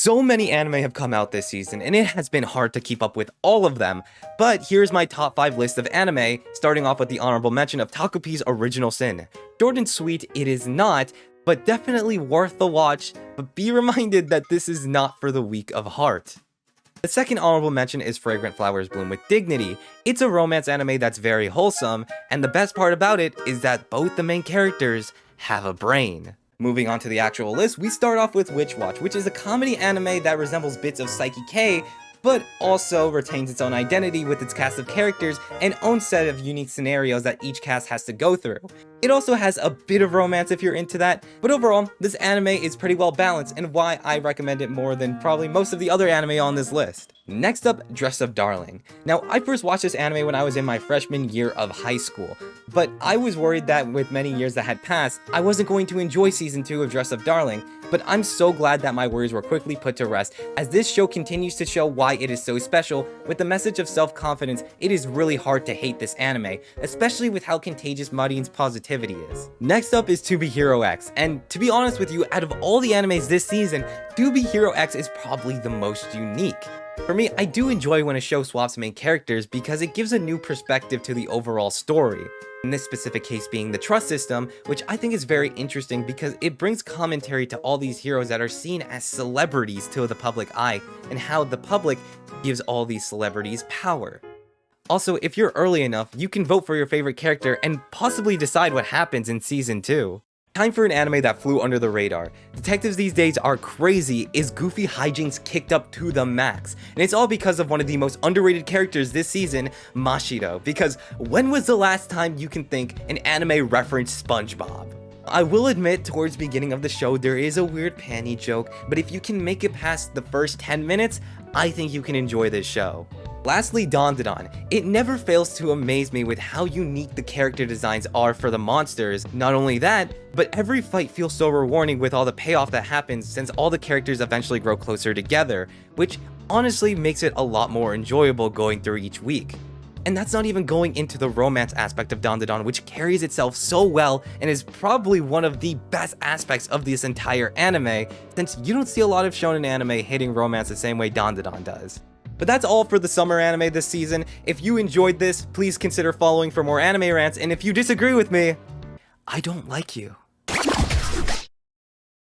So many anime have come out this season, and it has been hard to keep up with all of them, but here's my top 5 list of anime, starting off with the honorable mention of Takopi's Original Sin. Short and sweet, it is not, but definitely worth the watch, but be reminded that this is not for the weak of heart. The second honorable mention is Fragrant Flowers Bloom with Dignity. It's a romance anime that's very wholesome, and the best part about it is that both the main characters have a brain. Moving on to the actual list, we start off with Witch Watch, which is a comedy anime that resembles bits of Psyche K, but also retains its own identity with its cast of characters and own set of unique scenarios that each cast has to go through. It also has a bit of romance if you're into that, but overall, this anime is pretty well balanced and why I recommend it more than probably most of the other anime on this list. Next up, Dress Up Darling. Now, I first watched this anime when I was in my freshman year of high school, but I was worried that with many years that had passed, I wasn't going to enjoy season 2 of Dress Up Darling, but I'm so glad that my worries were quickly put to rest, as this show continues to show why it is so special. With the message of self-confidence, it is really hard to hate this anime, especially with how contagious Marine's positivity is. Next up is To Be Hero X, and to be honest with you, out of all the animes this season, To Be Hero X is probably the most unique. For me, I do enjoy when a show swaps main characters because it gives a new perspective to the overall story. In this specific case being the trust system, which I think is very interesting because it brings commentary to all these heroes that are seen as celebrities to the public eye, and how the public gives all these celebrities power. Also, if you're early enough, you can vote for your favorite character and possibly decide what happens in season 2. Time for an anime that flew under the radar. Detectives these days are crazy, is goofy hijinks kicked up to the max. And it's all because of one of the most underrated characters this season, Mashiro. Because when was the last time you can think an anime referenced SpongeBob? I will admit, towards the beginning of the show, there is a weird panty joke, but if you can make it past the first 10 minutes, I think you can enjoy this show. Lastly, Dandadan. It never fails to amaze me with how unique the character designs are for the monsters. Not only that, but every fight feels so rewarding with all the payoff that happens since all the characters eventually grow closer together, which honestly makes it a lot more enjoyable going through each week. And that's not even going into the romance aspect of Dandadan, which carries itself so well and is probably one of the best aspects of this entire anime, since you don't see a lot of shonen anime hitting romance the same way Dandadan does. But that's all for the summer anime this season. If you enjoyed this, please consider following for more anime rants, and if you disagree with me, I don't like you.